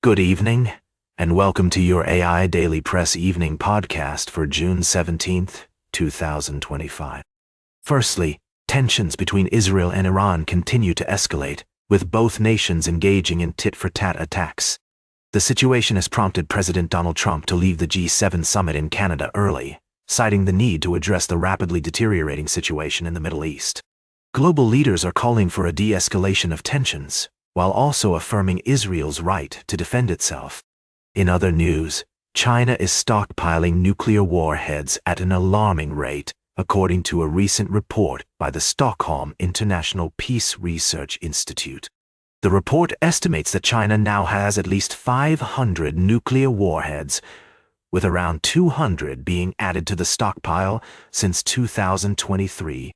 Good evening, and welcome to your AI Daily Press evening podcast for June 17th, 2025. Firstly, tensions between Israel and Iran continue to escalate, with both nations engaging in tit-for-tat attacks. The situation has prompted President Donald Trump to leave the G7 summit in Canada early, citing the need to address the rapidly deteriorating situation in the Middle East. Global leaders are calling for a de-escalation of tensions, while also affirming Israel's right to defend itself. In other news, China is stockpiling nuclear warheads at an alarming rate, according to a recent report by the Stockholm International Peace Research Institute. The report estimates that China now has at least 500 nuclear warheads, with around 200 being added to the stockpile since 2023.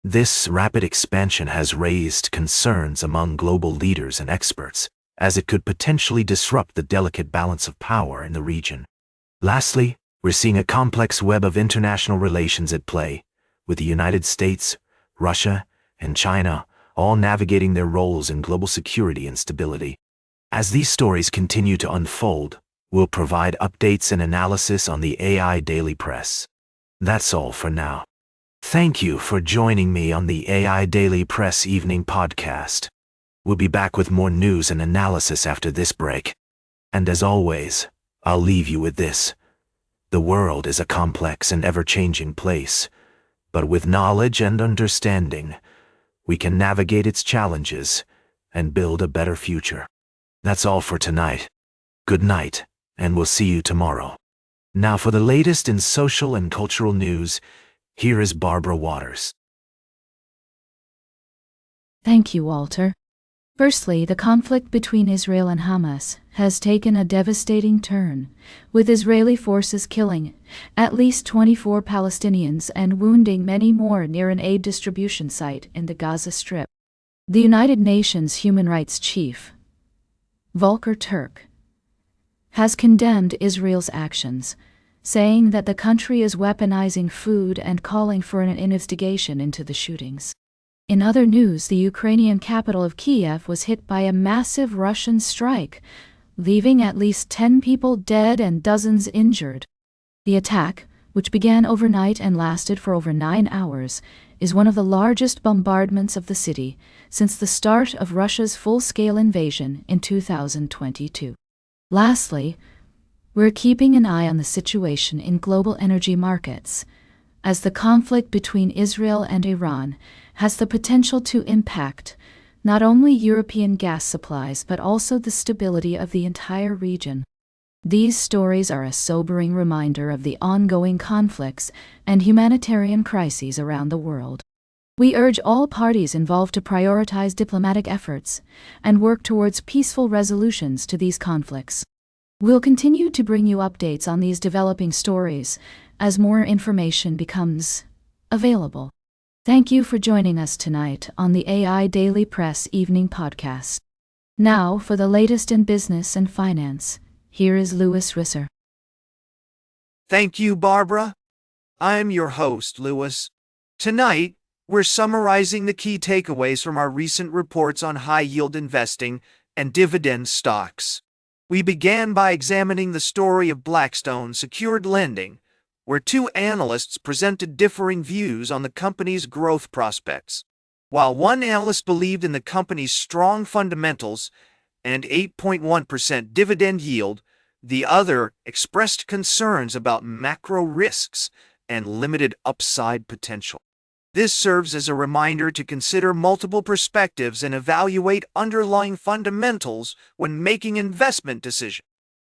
This rapid expansion has raised concerns among global leaders and experts, as it could potentially disrupt the delicate balance of power in the region. Lastly, we're seeing a complex web of international relations at play, with the United States, Russia, and China all navigating their roles in global security and stability. As these stories continue to unfold, we'll provide updates and analysis on the AI Daily Press. That's all for now. Thank you for joining me on the AI Daily Press evening podcast. We'll be back with more news and analysis after this break. And as always, I'll leave you with this. The world is a complex and ever-changing place, but with knowledge and understanding, we can navigate its challenges and build a better future. That's all for tonight. Good night, and we'll see you tomorrow. Now for the latest in social and cultural news, here is Barbara Waters. Thank you, Walter. Firstly, the conflict between Israel and Hamas has taken a devastating turn, with Israeli forces killing at least 24 Palestinians and wounding many more near an aid distribution site in the Gaza Strip. The United Nations Human Rights Chief, Volker Turk, has condemned Israel's actions, saying that the country is weaponizing food and calling for an investigation into the shootings. In other news, the Ukrainian capital of Kiev was hit by a massive Russian strike, leaving at least 10 people dead and dozens injured. The attack, which began overnight and lasted for over 9 hours, is one of the largest bombardments of the city since the start of Russia's full-scale invasion in 2022. Lastly, we're keeping an eye on the situation in global energy markets, as the conflict between Israel and Iran has the potential to impact not only European gas supplies but also the stability of the entire region. These stories are a sobering reminder of the ongoing conflicts and humanitarian crises around the world. We urge all parties involved to prioritize diplomatic efforts and work towards peaceful resolutions to these conflicts. We'll continue to bring you updates on these developing stories as more information becomes available. Thank you for joining us tonight on the AI Daily Press evening podcast. Now, for the latest in business and finance, here is Louis Risser. Thank you, Barbara. I'm your host, Louis. Tonight, we're summarizing the key takeaways from our recent reports on high-yield investing and dividend stocks. We began by examining the story of Blackstone secured lending, where two analysts presented differing views on the company's growth prospects. While one analyst believed in the company's strong fundamentals and 8.1% dividend yield, the other expressed concerns about macro risks and limited upside potential. This serves as a reminder to consider multiple perspectives and evaluate underlying fundamentals when making investment decisions.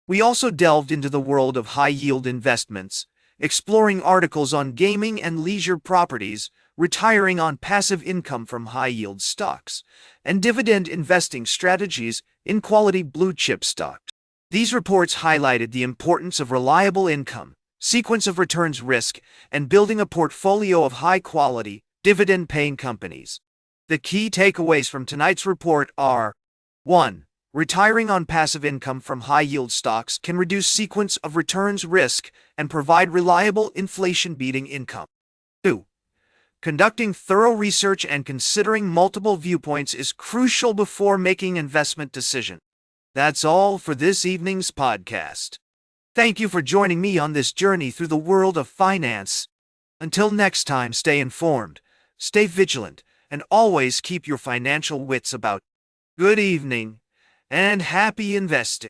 We also delved into the world of high-yield investments, exploring articles on gaming and leisure properties, retiring on passive income from high-yield stocks, and dividend investing strategies in quality blue-chip stocks. These reports highlighted the importance of reliable income, sequence of returns risk, and building a portfolio of high-quality, dividend-paying companies. The key takeaways from tonight's report are: 1. Retiring on passive income from high-yield stocks can reduce sequence of returns risk and provide reliable inflation-beating income. 2. Conducting thorough research and considering multiple viewpoints is crucial before making investment decisions. That's all for this evening's podcast. Thank you for joining me on this journey through the world of finance. Until next time, stay informed, stay vigilant, and always keep your financial wits about. Good evening, and happy investing.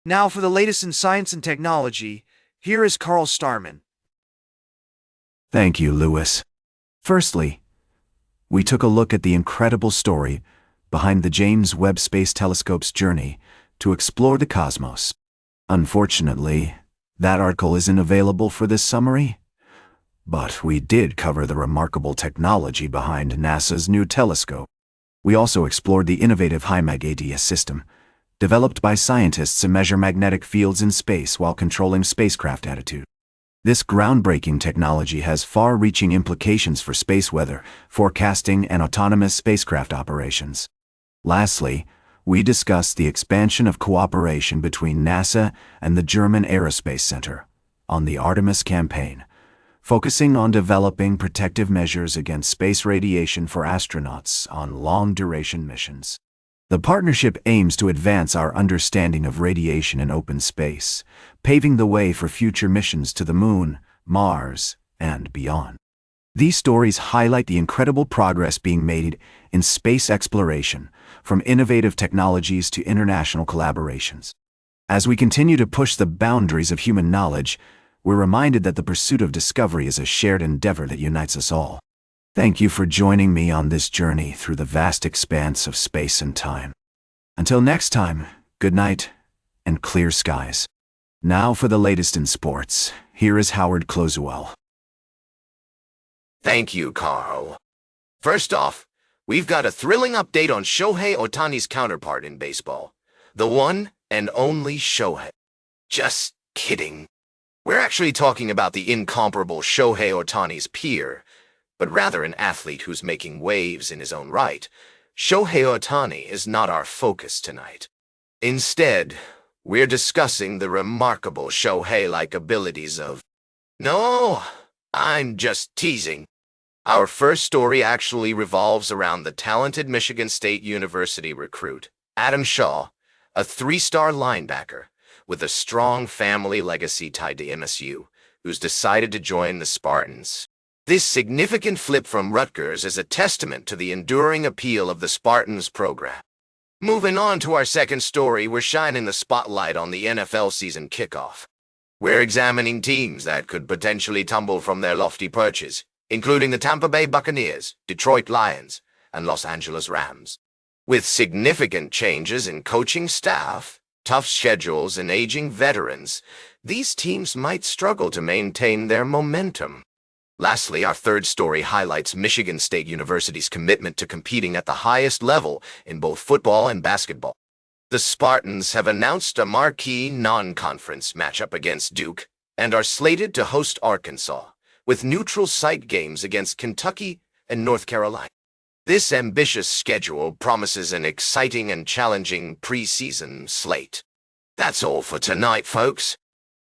Now for the latest in science and technology, here is Carl Starman. Thank you, Lewis. Firstly, we took a look at the incredible story behind the James Webb Space Telescope's journey to explore the cosmos. Unfortunately, that article isn't available for this summary, but we did cover the remarkable technology behind NASA's new telescope. We also explored the innovative HIMAG ADS system, developed by scientists to measure magnetic fields in space while controlling spacecraft attitude. This groundbreaking technology has far-reaching implications for space weather, forecasting, and autonomous spacecraft operations. Lastly, we discussed the expansion of cooperation between NASA and the German Aerospace Center on the Artemis campaign, focusing on developing protective measures against space radiation for astronauts on long-duration missions. The partnership aims to advance our understanding of radiation in open space, paving the way for future missions to the Moon, Mars, and beyond. These stories highlight the incredible progress being made in space exploration, from innovative technologies to international collaborations. As we continue to push the boundaries of human knowledge, we're reminded that the pursuit of discovery is a shared endeavor that unites us all. Thank you for joining me on this journey through the vast expanse of space and time. Until next time, good night and clear skies. Now for the latest in sports, here is Howard Closewell. Thank you, Carl. First off, we've got a thrilling update on Shohei Ohtani's counterpart in baseball. The one and only Shohei. Just kidding. We're actually talking about the incomparable Shohei Ohtani's peer, but rather an athlete who's making waves in his own right. Shohei Ohtani is not our focus tonight. Instead, we're discussing the remarkable Shohei-like abilities of... No, I'm just teasing. Our first story actually revolves around the talented Michigan State University recruit, Adam Shaw, a three-star linebacker with a strong family legacy tied to MSU, who's decided to join the Spartans. This significant flip from Rutgers is a testament to the enduring appeal of the Spartans program. Moving on to our second story, we're shining the spotlight on the NFL season kickoff. We're examining teams that could potentially tumble from their lofty perches, including the Tampa Bay Buccaneers, Detroit Lions, and Los Angeles Rams. With significant changes in coaching staff, tough schedules, and aging veterans, these teams might struggle to maintain their momentum. Lastly, our third story highlights Michigan State University's commitment to competing at the highest level in both football and basketball. The Spartans have announced a marquee non-conference matchup against Duke and are slated to host Arkansas, with neutral site games against Kentucky and North Carolina. This ambitious schedule promises an exciting and challenging preseason slate. That's all for tonight, folks.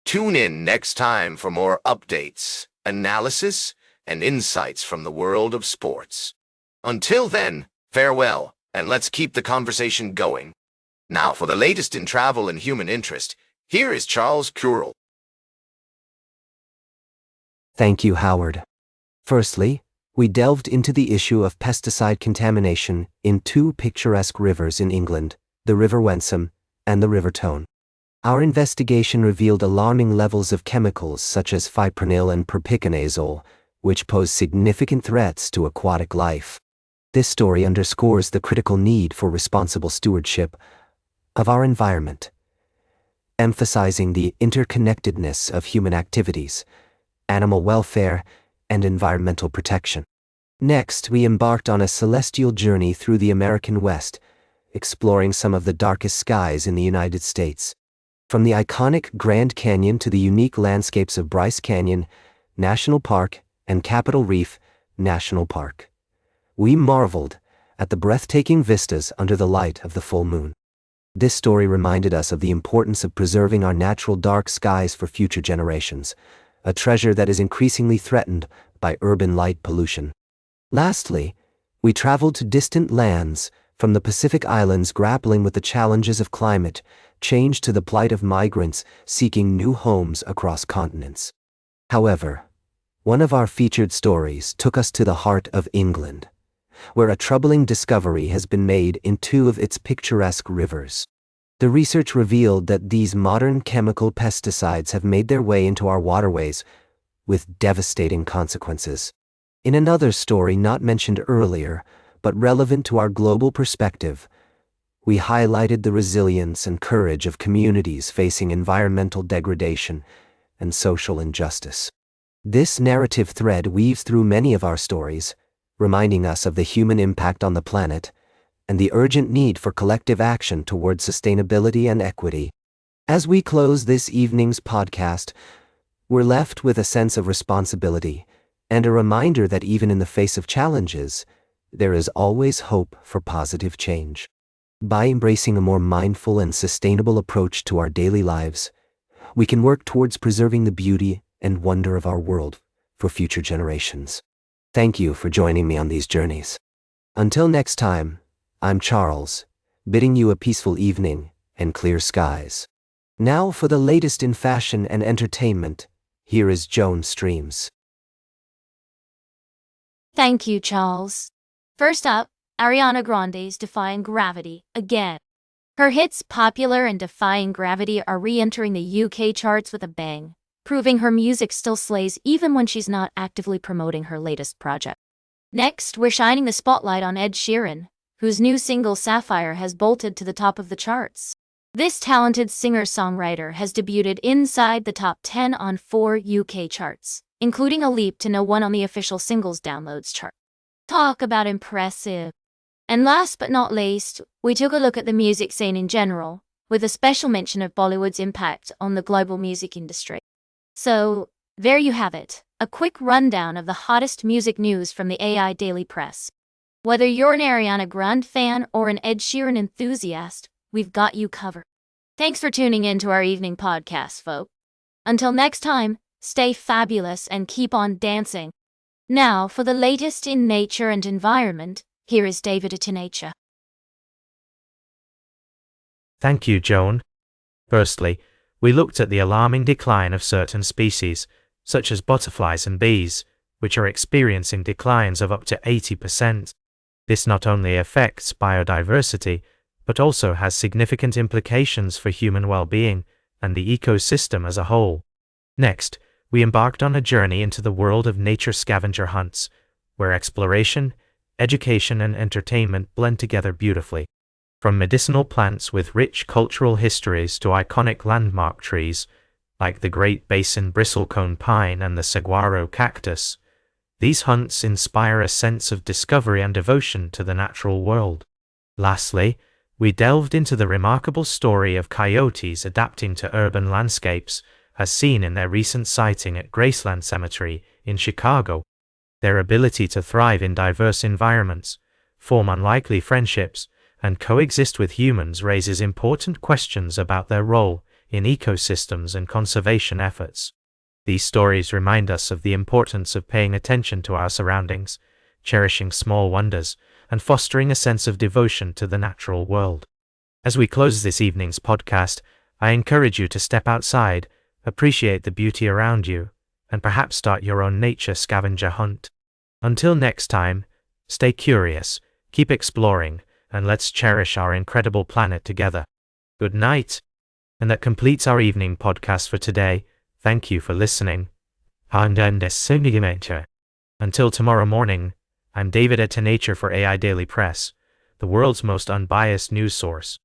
Tune in next time for more updates, analysis, and insights from the world of sports. Until then, farewell, and let's keep the conversation going. Now for the latest in travel and human interest, here is Charles Curl. Thank you, Howard. Firstly, we delved into the issue of pesticide contamination in two picturesque rivers in England, the River Wensum and the River Tone. Our investigation revealed alarming levels of chemicals such as fipronil and propiconazole, which pose significant threats to aquatic life. This story underscores the critical need for responsible stewardship of our environment, emphasizing the interconnectedness of human activities, animal welfare, and environmental protection. Next, we embarked on a celestial journey through the American West, exploring some of the darkest skies in the United States. From the iconic Grand Canyon to the unique landscapes of Bryce Canyon National Park and Capitol Reef National Park, we marveled at the breathtaking vistas under the light of the full moon. This story reminded us of the importance of preserving our natural dark skies for future generations, a treasure that is increasingly threatened by urban light pollution. Lastly, we traveled to distant lands from the Pacific Islands grappling with the challenges of climate change to the plight of migrants seeking new homes across continents. However, one of our featured stories took us to the heart of England, where a troubling discovery has been made in two of its picturesque rivers. The research revealed that these modern chemical pesticides have made their way into our waterways with devastating consequences. In another story not mentioned earlier, but relevant to our global perspective, we highlighted the resilience and courage of communities facing environmental degradation and social injustice. This narrative thread weaves through many of our stories, reminding us of the human impact on the planet and the urgent need for collective action towards sustainability and equity. As we close this evening's podcast, we're left with a sense of responsibility and a reminder that even in the face of challenges, there is always hope for positive change. By embracing a more mindful and sustainable approach to our daily lives, we can work towards preserving the beauty and wonder of our world for future generations. Thank you for joining me on these journeys. Until next time, I'm Charles, bidding you a peaceful evening and clear skies. Now for the latest in fashion and entertainment, here is Joan Streams. Thank you, Charles. First up, Ariana Grande's Defying Gravity again. Her hits Popular and Defying Gravity are re-entering the UK charts with a bang, proving her music still slays even when she's not actively promoting her latest project. Next, we're shining the spotlight on Ed Sheeran, whose new single Sapphire has bolted to the top of the charts. This talented singer-songwriter has debuted inside the top 10 on 4 UK charts, including a leap to #1 on the official singles downloads chart. Talk about impressive. And last but not least, we took a look at the music scene in general, with a special mention of Bollywood's impact on the global music industry. So, there you have it, a quick rundown of the hottest music news from the AI Daily Press. Whether you're an Ariana Grande fan or an Ed Sheeran enthusiast, we've got you covered. Thanks for tuning in to our evening podcast, folks. Until next time, stay fabulous and keep on dancing. Now, for the latest in nature and environment, here is David Atinature. Thank you, Joan. Firstly, we looked at the alarming decline of certain species, such as butterflies and bees, which are experiencing declines of up to 80%. This not only affects biodiversity, but also has significant implications for human well-being and the ecosystem as a whole. Next, we embarked on a journey into the world of nature scavenger hunts, where exploration, education, and entertainment blend together beautifully. From medicinal plants with rich cultural histories to iconic landmark trees, like the Great Basin bristlecone pine and the saguaro cactus, these hunts inspire a sense of discovery and devotion to the natural world. Lastly, we delved into the remarkable story of coyotes adapting to urban landscapes, as seen in their recent sighting at Graceland Cemetery in Chicago. Their ability to thrive in diverse environments, form unlikely friendships, and coexist with humans raises important questions about their role in ecosystems and conservation efforts. These stories remind us of the importance of paying attention to our surroundings, cherishing small wonders, and fostering a sense of devotion to the natural world. As we close this evening's podcast, I encourage you to step outside, appreciate the beauty around you, and perhaps start your own nature scavenger hunt. Until next time, stay curious, keep exploring, and let's cherish our incredible planet together. Good night. And that completes our evening podcast for today. Thank you for listening. Until tomorrow morning, I'm David Atinature for AI Daily Press, the world's most unbiased news source.